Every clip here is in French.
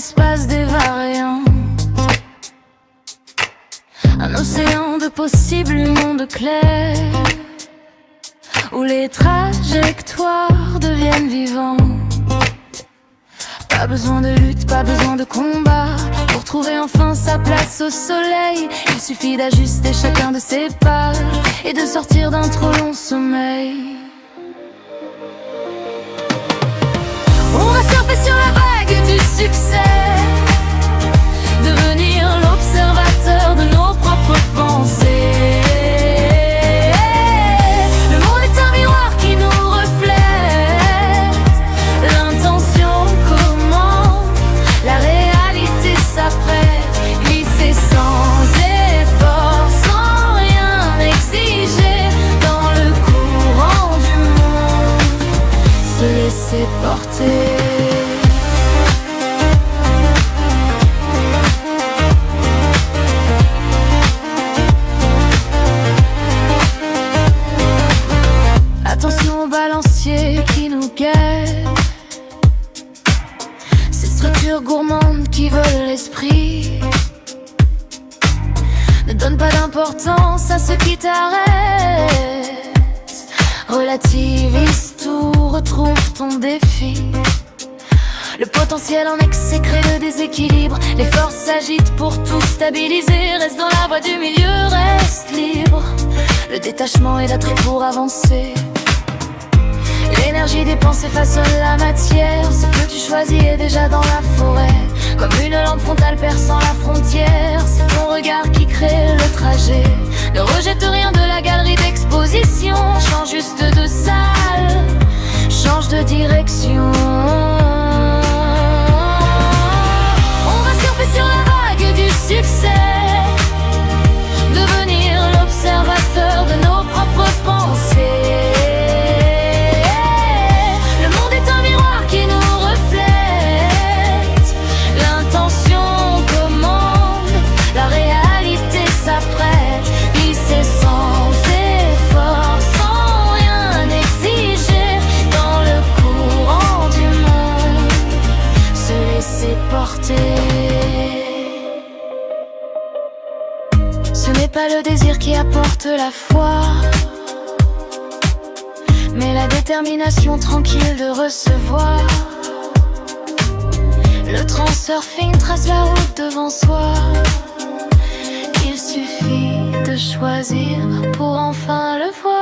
l'espace des variants. Un océan de possibles mondes clairs, où les trajectoires deviennent vivants. Pas besoin de lutte, pas besoin de combat, pour trouver enfin sa place au soleil. Il suffit d'ajuster chacun de ses pas et de sortir d'un trop long sommeil. On va surfer sur la vague du succès, devenir l'observateur de nos propres pensées. Le monde est un miroir qui nous reflète, l'intention commande, la réalité s'apprête, glisser sans effort, sans rien exiger, dans le courant du monde, se laisser porter. Attention aux balanciers qui nous guettent, ces structures gourmandes qui volent l'esprit. Ne donne pas d'importance à ce qui t'arrête, relativise tout, retrouve ton défi. Le potentiel en excès crée le déséquilibre, les forces s'agitent pour tout stabiliser. Reste dans la voie du milieu, reste libre, le détachement est l'attrait pour avancer. L'énergie des pensées façonne la matière, ce que tu choisis est déjà dans la forêt, comme une lampe frontale perçant la frontière. C'est ton regard qui crée le trajet. Ne rejette rien de la galerie d'exposition, change juste de salle, change de direction. On va surfer sur la vague du succès, devenir l'observateur de nos propres pensées. Ce n'est pas le désir qui apporte la foi, mais la détermination tranquille de recevoir. Le transurfing trace la route devant soi, il suffit de choisir pour enfin le voir.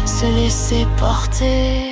Se laisser porter.